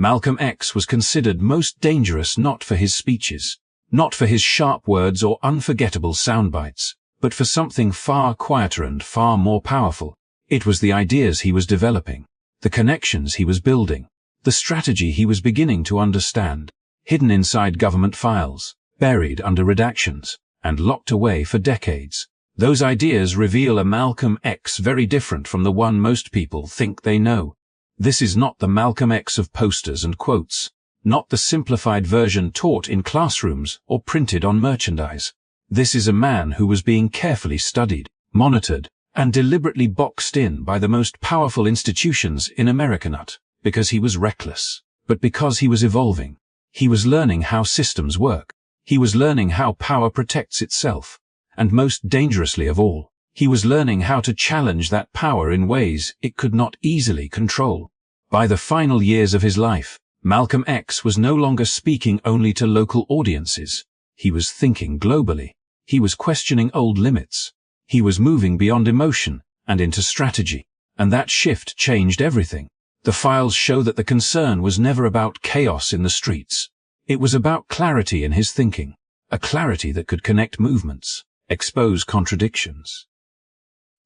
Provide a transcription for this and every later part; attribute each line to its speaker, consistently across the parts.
Speaker 1: Malcolm X was considered most dangerous not for his speeches, not for his sharp words or unforgettable soundbites, but for something far quieter and far more powerful. It was the ideas he was developing, the connections he was building, the strategy he was beginning to understand, hidden inside government files, buried under redactions, and locked away for decades. Those ideas reveal a Malcolm X very different from the one most people think they know. This is not the Malcolm X of posters and quotes, not the simplified version taught in classrooms or printed on merchandise. This is a man who was being carefully studied, monitored, and deliberately boxed in by the most powerful institutions in America, not because he was reckless, but because he was evolving. He was learning how systems work. He was learning how power protects itself. And most dangerously of all, he was learning how to challenge that power in ways it could not easily control. By the final years of his life, Malcolm X was no longer speaking only to local audiences. He was thinking globally. He was questioning old limits. He was moving beyond emotion and into strategy. And that shift changed everything. The files show that the concern was never about chaos in the streets. It was about clarity in his thinking, a clarity that could connect movements, expose contradictions,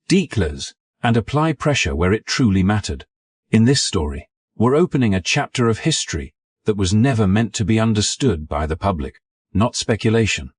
Speaker 1: declare, and apply pressure where it truly mattered. In this story, we're opening a chapter of history that was never meant to be understood by the public. Not speculation,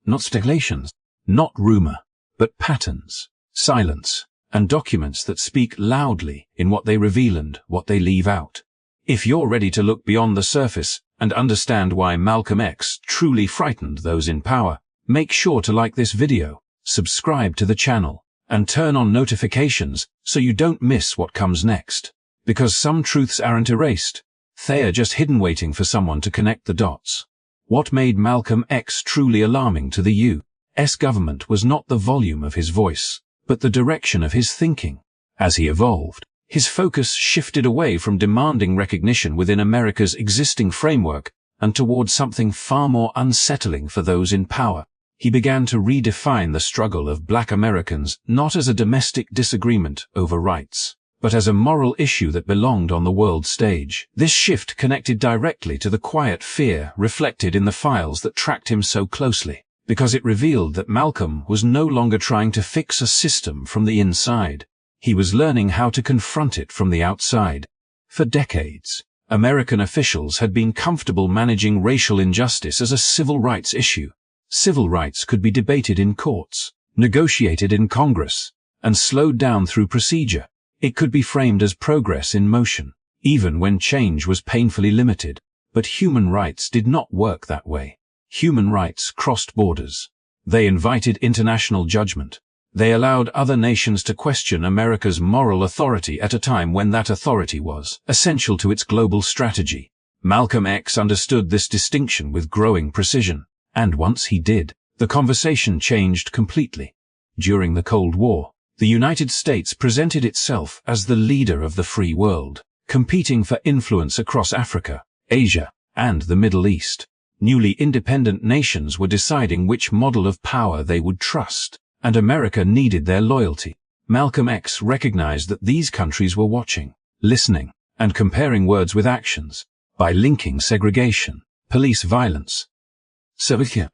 Speaker 1: not speculations, not rumor, but patterns, silence, and documents that speak loudly in what they reveal and what they leave out. If you're ready to look beyond the surface and understand why Malcolm X truly frightened those in power, make sure to like this video, subscribe to the channel, and turn on notifications so you don't miss what comes next. Because some truths aren't erased, they are just hidden waiting for someone to connect the dots. What made Malcolm X truly alarming to the U.S. government was not the volume of his voice, but the direction of his thinking. As he evolved, his focus shifted away from demanding recognition within America's existing framework and toward something far more unsettling for those in power. He began to redefine the struggle of Black Americans not as a domestic disagreement over rights, but as a moral issue that belonged on the world stage. This shift connected directly to the quiet fear reflected in the files that tracked him so closely, because it revealed that Malcolm was no longer trying to fix a system from the inside. He was learning how to confront it from the outside. For decades, American officials had been comfortable managing racial injustice as a civil rights issue. Civil rights could be debated in courts, negotiated in Congress, and slowed down through procedure. It could be framed as progress in motion, even when change was painfully limited. But human rights did not work that way. Human rights crossed borders. They invited international judgment. They allowed other nations to question America's moral authority at a time when that authority was essential to its global strategy. Malcolm X understood this distinction with growing precision. And once he did, the conversation changed completely. During the Cold War, the United States presented itself as the leader of the free world, competing for influence across Africa, Asia, and the Middle East. Newly independent nations were deciding which model of power they would trust, and America needed their loyalty. Malcolm X recognized that these countries were watching, listening, and comparing words with actions. By linking segregation, police violence,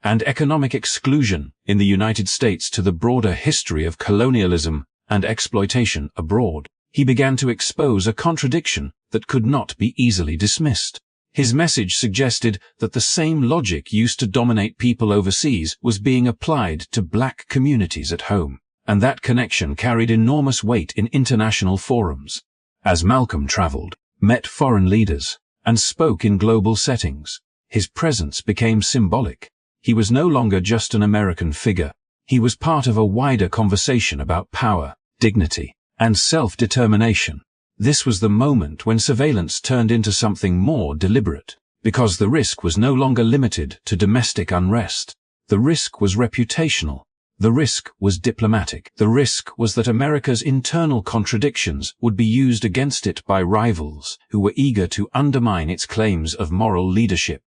Speaker 1: and economic exclusion in the United States to the broader history of colonialism and exploitation abroad, he began to expose a contradiction that could not be easily dismissed. His message suggested that the same logic used to dominate people overseas was being applied to Black communities at home, and that connection carried enormous weight in international forums. As Malcolm traveled, met foreign leaders, and spoke in global settings, his presence became symbolic. He was no longer just an American figure. He was part of a wider conversation about power, dignity, and self-determination. This was the moment when surveillance turned into something more deliberate, because the risk was no longer limited to domestic unrest. The risk was reputational. The risk was diplomatic. The risk was that America's internal contradictions would be used against it by rivals who were eager to undermine its claims of moral leadership.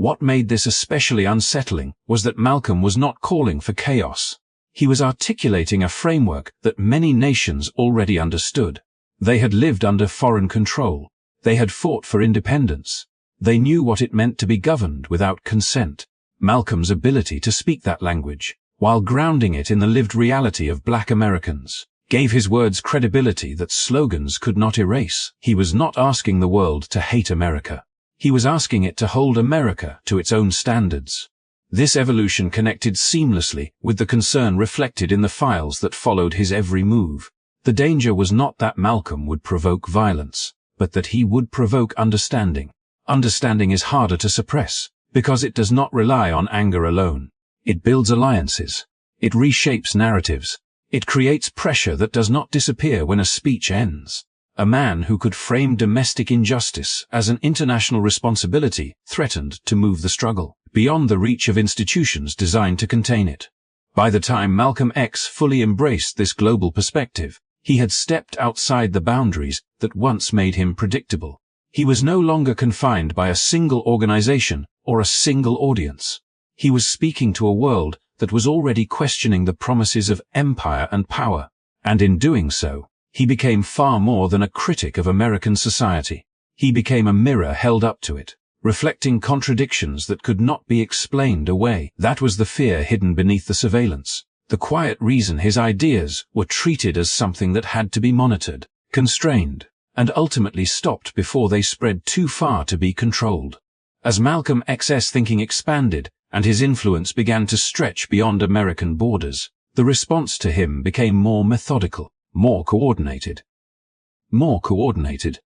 Speaker 1: What made this especially unsettling was that Malcolm was not calling for chaos. He was articulating a framework that many nations already understood. They had lived under foreign control. They had fought for independence. They knew what it meant to be governed without consent. Malcolm's ability to speak that language, while grounding it in the lived reality of Black Americans, gave his words credibility that slogans could not erase. He was not asking the world to hate America. He was asking it to hold America to its own standards. This evolution connected seamlessly with the concern reflected in the files that followed his every move. The danger was not that Malcolm would provoke violence, but that he would provoke understanding. Understanding is harder to suppress, because it does not rely on anger alone. It builds alliances. It reshapes narratives. It creates pressure that does not disappear when a speech ends. A man who could frame domestic injustice as an international responsibility threatened to move the struggle beyond the reach of institutions designed to contain it. By the time Malcolm X fully embraced this global perspective, he had stepped outside the boundaries that once made him predictable. He was no longer confined by a single organization or a single audience. He was speaking to a world that was already questioning the promises of empire and power, and in doing so, he became far more than a critic of American society. He became a mirror held up to it, reflecting contradictions that could not be explained away. That was the fear hidden beneath the surveillance, the quiet reason his ideas were treated as something that had to be monitored, constrained, and ultimately stopped before they spread too far to be controlled. As Malcolm X's thinking expanded and his influence began to stretch beyond American borders, the response to him became more methodical, more coordinated,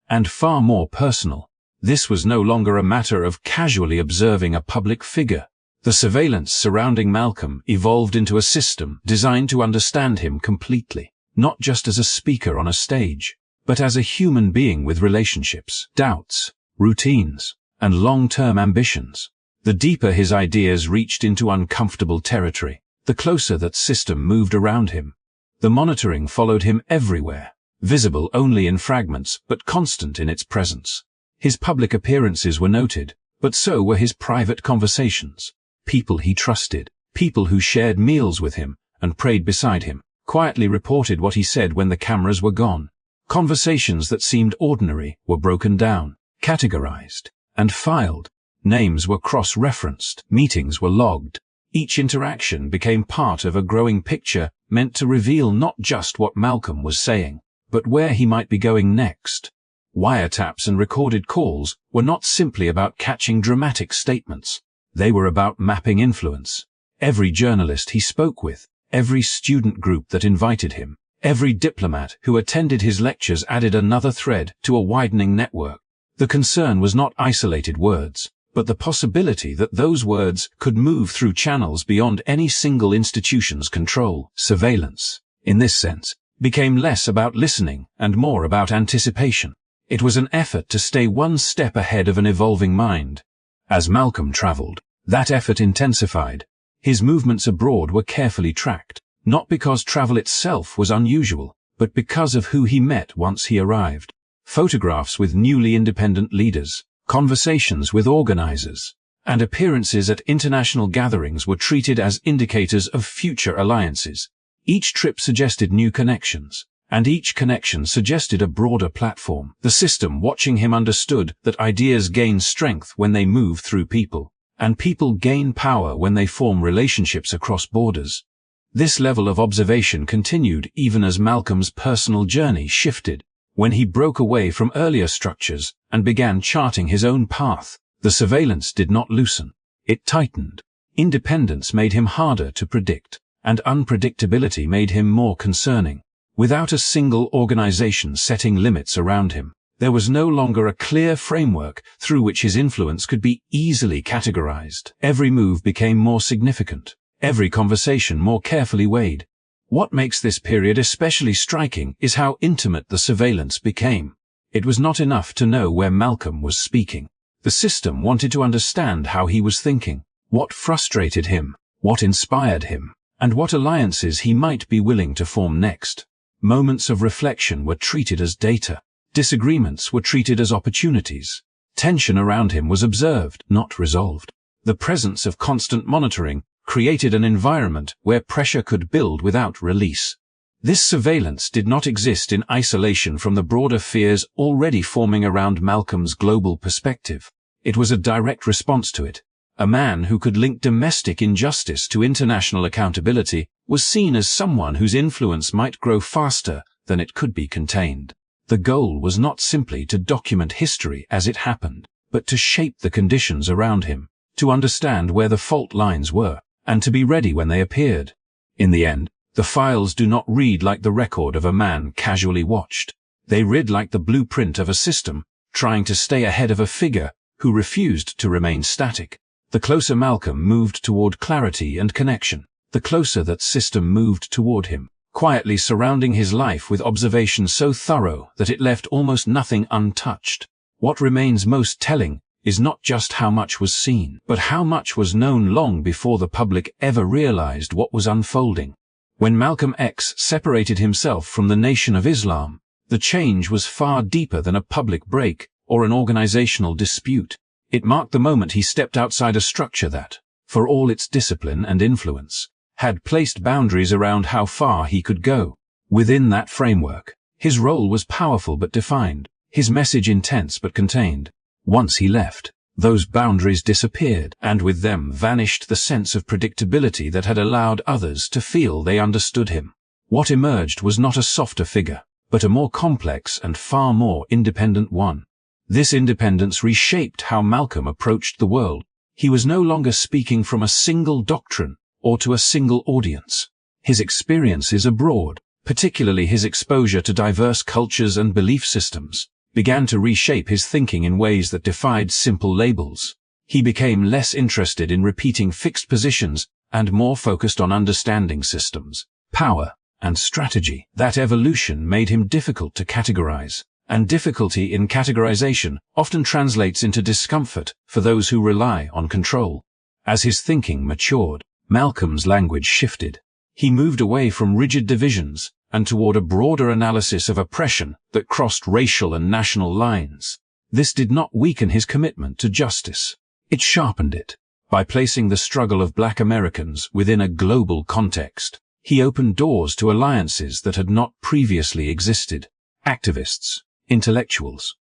Speaker 1: and far more personal. This was no longer a matter of casually observing a public figure. The surveillance surrounding Malcolm evolved into a system designed to understand him completely, not just as a speaker on a stage, but as a human being with relationships, doubts, routines, and long-term ambitions. The deeper his ideas reached into uncomfortable territory, the closer that system moved around him. The monitoring followed him everywhere, visible only in fragments but constant in its presence. His public appearances were noted, but so were his private conversations. People he trusted, people who shared meals with him and prayed beside him, quietly reported what he said when the cameras were gone. Conversations that seemed ordinary were broken down, categorized, and filed. Names were cross-referenced, meetings were logged. Each interaction became part of a growing picture meant to reveal not just what Malcolm was saying, but where he might be going next. Wiretaps and recorded calls were not simply about catching dramatic statements. They were about mapping influence. Every journalist he spoke with, every student group that invited him, every diplomat who attended his lectures added another thread to a widening network. The concern was not isolated words, but the possibility that those words could move through channels beyond any single institution's control. Surveillance, in this sense, became less about listening and more about anticipation. It was an effort to stay one step ahead of an evolving mind. As Malcolm traveled, that effort intensified. His movements abroad were carefully tracked, not because travel itself was unusual, but because of who he met once he arrived. Photographs with newly independent leaders, conversations with organizers, and appearances at international gatherings were treated as indicators of future alliances. Each trip suggested new connections, and each connection suggested a broader platform. The system watching him understood that ideas gain strength when they move through people, and people gain power when they form relationships across borders. This level of observation continued even as Malcolm's personal journey shifted. When he broke away from earlier structures and began charting his own path, the surveillance did not loosen. It tightened. Independence made him harder to predict, and unpredictability made him more concerning. Without a single organization setting limits around him, there was no longer a clear framework through which his influence could be easily categorized. Every move became more significant, every conversation more carefully weighed. What makes this period especially striking is how intimate the surveillance became. It was not enough to know where Malcolm was speaking. The system wanted to understand how he was thinking, what frustrated him, what inspired him, and what alliances he might be willing to form next. Moments of reflection were treated as data. Disagreements were treated as opportunities. Tension around him was observed, not resolved. The presence of constant monitoring created an environment where pressure could build without release. This surveillance did not exist in isolation from the broader fears already forming around Malcolm's global perspective. It was a direct response to it. A man who could link domestic injustice to international accountability was seen as someone whose influence might grow faster than it could be contained. The goal was not simply to document history as it happened, but to shape the conditions around him, to understand where the fault lines were, and to be ready when they appeared. In the end, the files do not read like the record of a man casually watched. They read like the blueprint of a system, trying to stay ahead of a figure who refused to remain static. The closer Malcolm moved toward clarity and connection, the closer that system moved toward him, quietly surrounding his life with observation so thorough that it left almost nothing untouched. What remains most telling is not just how much was seen, but how much was known long before the public ever realized what was unfolding. When Malcolm X separated himself from the Nation of Islam, the change was far deeper than a public break or an organizational dispute. It marked the moment he stepped outside a structure that, for all its discipline and influence, had placed boundaries around how far he could go. Within that framework, his role was powerful but defined, his message intense but contained. Once he left, those boundaries disappeared, and with them vanished the sense of predictability that had allowed others to feel they understood him. What emerged was not a softer figure, but a more complex and far more independent one. This independence reshaped how Malcolm approached the world. He was no longer speaking from a single doctrine or to a single audience. His experiences abroad, particularly his exposure to diverse cultures and belief systems, began to reshape his thinking in ways that defied simple labels. He became less interested in repeating fixed positions and more focused on understanding systems, power, and strategy. That evolution made him difficult to categorize, and difficulty in categorization often translates into discomfort for those who rely on control. As his thinking matured, Malcolm's language shifted. He moved away from rigid divisions and toward a broader analysis of oppression that crossed racial and national lines. This did not weaken his commitment to justice. It sharpened it. By placing the struggle of Black Americans within a global context, he opened doors to alliances that had not previously existed. Activists, intellectuals,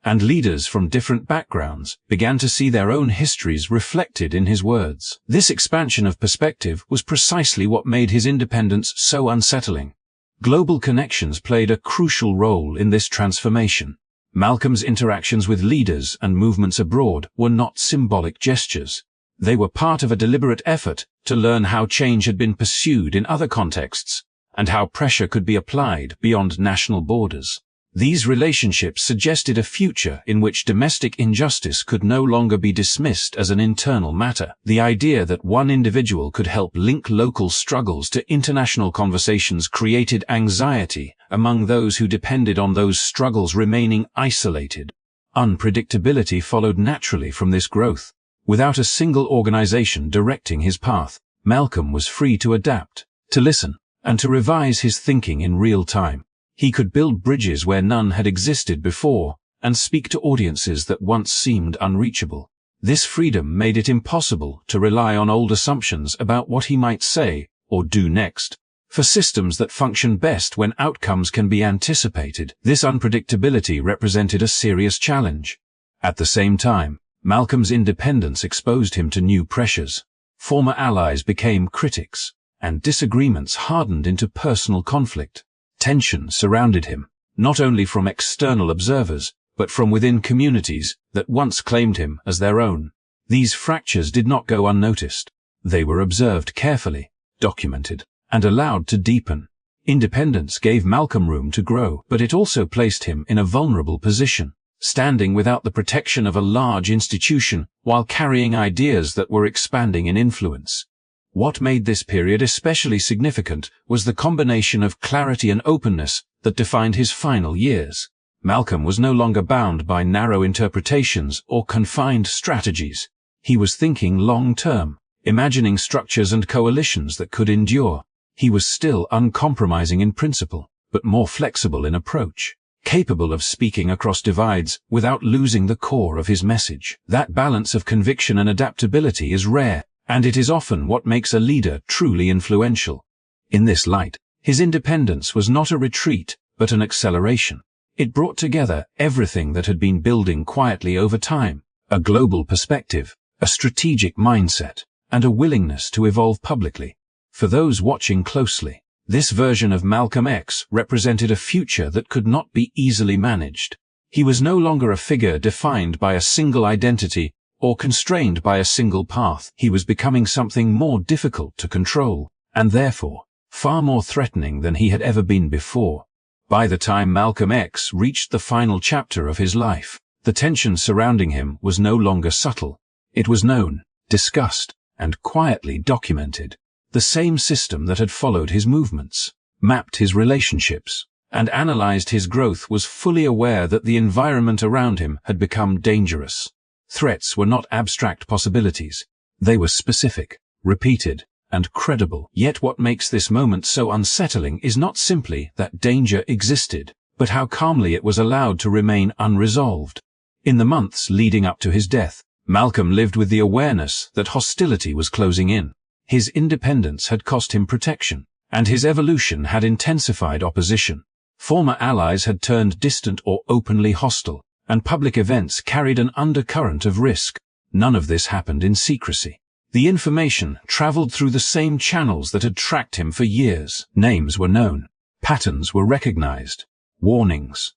Speaker 1: and leaders from different backgrounds began to see their own histories reflected in his words. This expansion of perspective was precisely what made his independence so unsettling. Global connections played a crucial role in this transformation. Malcolm's interactions with leaders and movements abroad were not symbolic gestures. They were part of a deliberate effort to learn how change had been pursued in other contexts and how pressure could be applied beyond national borders. These relationships suggested a future in which domestic injustice could no longer be dismissed as an internal matter. The idea that one individual could help link local struggles to international conversations created anxiety among those who depended on those struggles remaining isolated. Unpredictability followed naturally from this growth. Without a single organization directing his path, Malcolm was free to adapt, to listen, and to revise his thinking in real time. He could build bridges where none had existed before, and speak to audiences that once seemed unreachable. This freedom made it impossible to rely on old assumptions about what he might say or do next. For systems that function best when outcomes can be anticipated, this unpredictability represented a serious challenge. At the same time, Malcolm's independence exposed him to new pressures. Former allies became critics, and disagreements hardened into personal conflict. Tension surrounded him, not only from external observers, but from within communities that once claimed him as their own. These fractures did not go unnoticed. They were observed carefully, documented, and allowed to deepen. Independence gave Malcolm room to grow, but it also placed him in a vulnerable position, standing without the protection of a large institution while carrying ideas that were expanding in influence. What made this period especially significant was the combination of clarity and openness that defined his final years. Malcolm was no longer bound by narrow interpretations or confined strategies. He was thinking long-term, imagining structures and coalitions that could endure. He was still uncompromising in principle, but more flexible in approach, capable of speaking across divides without losing the core of his message. That balance of conviction and adaptability is rare, and it is often what makes a leader truly influential. In this light, His independence was not a retreat, but an acceleration. It brought together everything that had been building quietly over time: a global perspective, a strategic mindset, and a willingness to evolve publicly. For those watching closely, this version of Malcolm X represented a future that could not be easily managed. He was no longer a figure defined by a single identity or constrained by a single path. He was becoming something more difficult to control, and therefore far more threatening than he had ever been before. By the time Malcolm X reached the final chapter of his life, the tension surrounding him was no longer subtle. It was known, discussed, and quietly documented. The same system that had followed his movements, mapped his relationships, and analyzed his growth was fully aware that the environment around him had become dangerous. Threats were not abstract possibilities. They were specific, repeated, and credible. Yet what makes this moment so unsettling is not simply that danger existed, but how calmly it was allowed to remain unresolved. In the months leading up to his death, Malcolm lived with the awareness that hostility was closing in. His independence had cost him protection, and his evolution had intensified opposition. Former allies had turned distant or openly hostile, and public events carried an undercurrent of risk. None of this happened in secrecy. The information traveled through the same channels that had tracked him for years. Names were known. Patterns were recognized. Warnings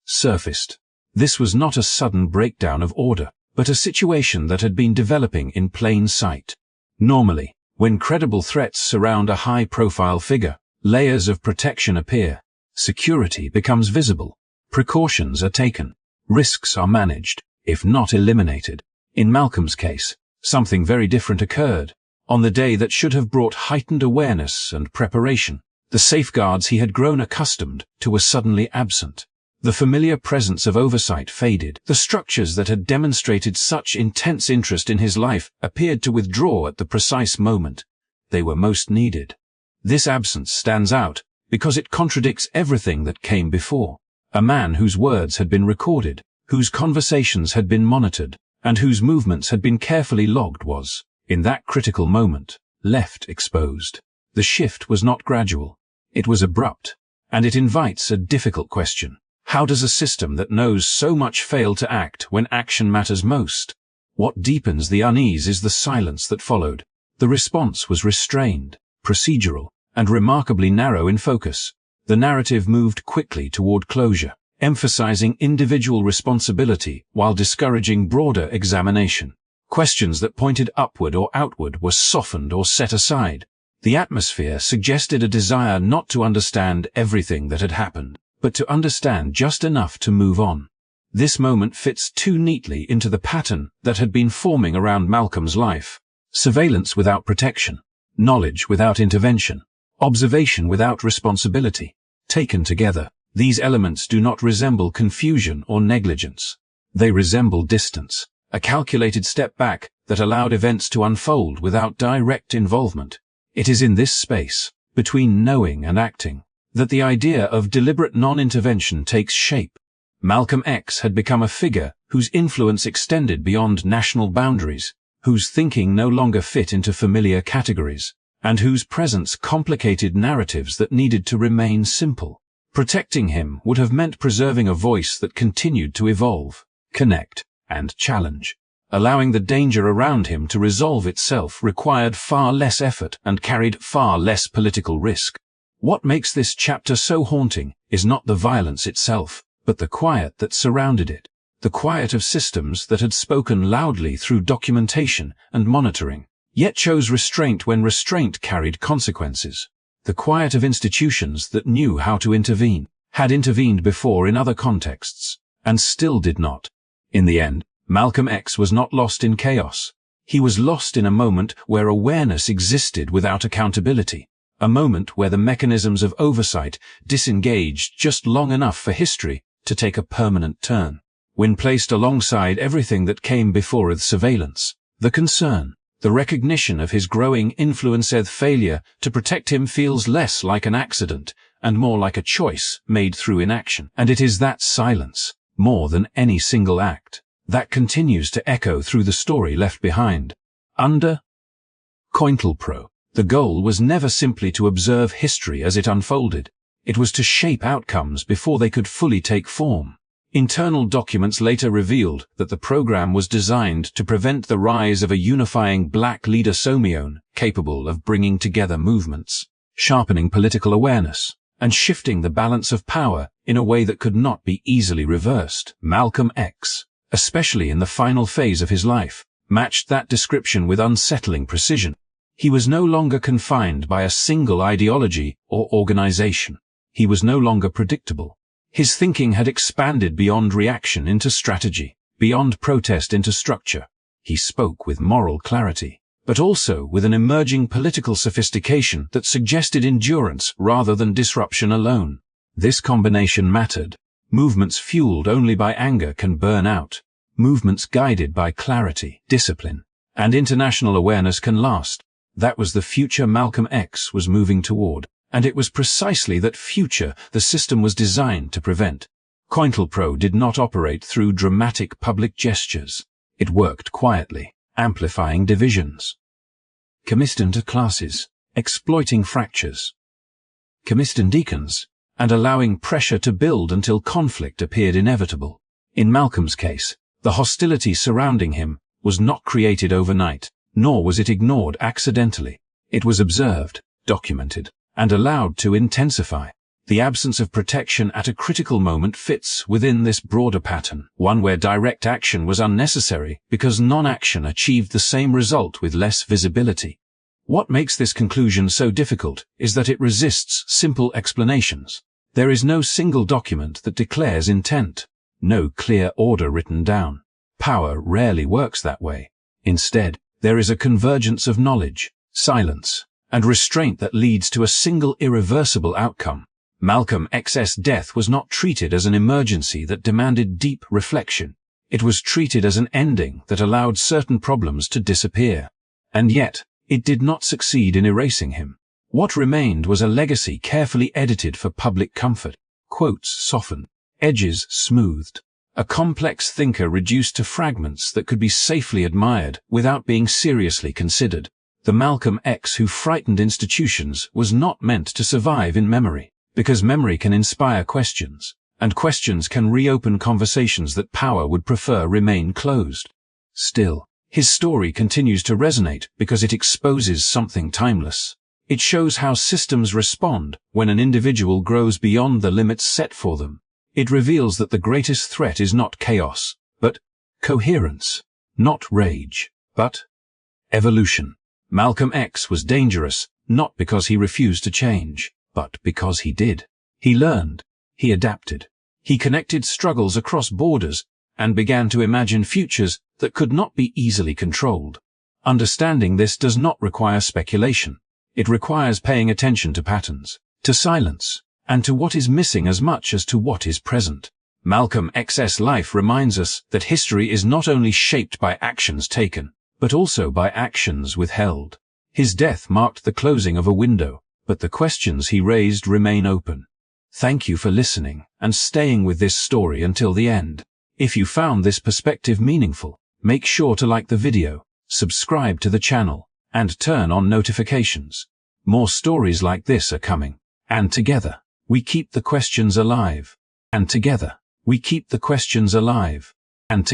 Speaker 1: surfaced. This was not a sudden breakdown of order, but a situation that had been developing in plain sight. Normally, when credible threats surround a high-profile figure, layers of protection appear. Security becomes visible. Precautions are taken. Risks are managed, if not eliminated. In Malcolm's case, something very different occurred. On the day that should have brought heightened awareness and preparation, the safeguards he had grown accustomed to were suddenly absent. The familiar presence of oversight faded. The structures that had demonstrated such intense interest in his life appeared to withdraw at the precise moment they were most needed. This absence stands out because it contradicts everything that came before. A man whose words had been recorded, whose conversations had been monitored, and whose movements had been carefully logged was, in that critical moment, left exposed. The shift was not gradual. It was abrupt, and it invites a difficult question. How does a system that knows so much fail to act when action matters most? What deepens the unease is the silence that followed. The response was restrained, procedural, and remarkably narrow in focus. The narrative moved quickly toward closure, emphasizing individual responsibility while discouraging broader examination. Questions that pointed upward or outward were softened or set aside. The atmosphere suggested a desire not to understand everything that had happened, but to understand just enough to move on. This moment fits too neatly into the pattern that had been forming around Malcolm's life. Surveillance without protection, knowledge without intervention, observation without responsibility. Taken together, these elements do not resemble confusion or negligence. They resemble distance, a calculated step back that allowed events to unfold without direct involvement. It is in this space, between knowing and acting, that the idea of deliberate non-intervention takes shape. Malcolm X had become a figure whose influence extended beyond national boundaries, whose thinking no longer fit into familiar categories, and whose presence complicated narratives that needed to remain simple. Protecting him would have meant preserving a voice that continued to evolve, connect, and challenge. Allowing the danger around him to resolve itself required far less effort and carried far less political risk. What makes this chapter so haunting is not the violence itself, but the quiet that surrounded it. The quiet of systems that had spoken loudly through documentation and monitoring, yet chose restraint when restraint carried consequences. The quiet of institutions that knew how to intervene, had intervened before in other contexts, and still did not. In the end, Malcolm X was not lost in chaos. He was lost in a moment where awareness existed without accountability, a moment where the mechanisms of oversight disengaged just long enough for history to take a permanent turn. When placed alongside everything that came before with surveillance, the concern, the recognition of his growing influence, failure to protect him feels less like an accident and more like a choice made through inaction. And it is that silence, more than any single act, that continues to echo through the story left behind. Under COINTELPRO. The goal was never simply to observe history as it unfolded. It was to shape outcomes before they could fully take form. Internal documents later revealed that the program was designed to prevent the rise of a unifying black leader capable of bringing together movements, sharpening political awareness, and shifting the balance of power in a way that could not be easily reversed. Malcolm X, especially in the final phase of his life, matched that description with unsettling precision. He was no longer confined by a single ideology or organization. He was no longer predictable. His thinking had expanded beyond reaction into strategy, beyond protest into structure. He spoke with moral clarity, but also with an emerging political sophistication that suggested endurance rather than disruption alone. This combination mattered. Movements fueled only by anger can burn out. Movements guided by clarity, discipline, and international awareness can last. That was the future Malcolm X was moving toward. And it was precisely that future the system was designed to prevent. COINTELPRO did not operate through dramatic public gestures. It worked quietly, amplifying divisions. Commissioned to classes, exploiting fractures. Commissioned deacons, and allowing pressure to build until conflict appeared inevitable. In Malcolm's case, the hostility surrounding him was not created overnight, nor was it ignored accidentally. It was observed, documented, and allowed to intensify. The absence of protection at a critical moment fits within this broader pattern, one where direct action was unnecessary because non-action achieved the same result with less visibility. What makes this conclusion so difficult is that it resists simple explanations. There is no single document that declares intent, no clear order written down. Power rarely works that way. Instead, there is a convergence of knowledge, silence, and restraint that leads to a single irreversible outcome. Malcolm X's death was not treated as an emergency that demanded deep reflection. It was treated as an ending that allowed certain problems to disappear. And yet, it did not succeed in erasing him. What remained was a legacy carefully edited for public comfort. Quotes softened, edges smoothed. A complex thinker reduced to fragments that could be safely admired without being seriously considered. The Malcolm X who frightened institutions was not meant to survive in memory, because memory can inspire questions, and questions can reopen conversations that power would prefer remain closed. Still, his story continues to resonate because it exposes something timeless. It shows how systems respond when an individual grows beyond the limits set for them. It reveals that the greatest threat is not chaos, but coherence, not rage, but evolution. Malcolm X was dangerous, not because he refused to change, but because he did. He learned, he adapted, he connected struggles across borders, and began to imagine futures that could not be easily controlled. Understanding this does not require speculation. It requires paying attention to patterns, to silence, and to what is missing as much as to what is present. Malcolm X's life reminds us that history is not only shaped by actions taken, but also by actions withheld. His death marked the closing of a window, but the questions he raised remain open. Thank you for listening and staying with this story until the end. If you found this perspective meaningful, make sure to like the video, subscribe to the channel, and turn on notifications. More stories like this are coming. And together, we keep the questions alive. And together, we keep the questions alive. And together,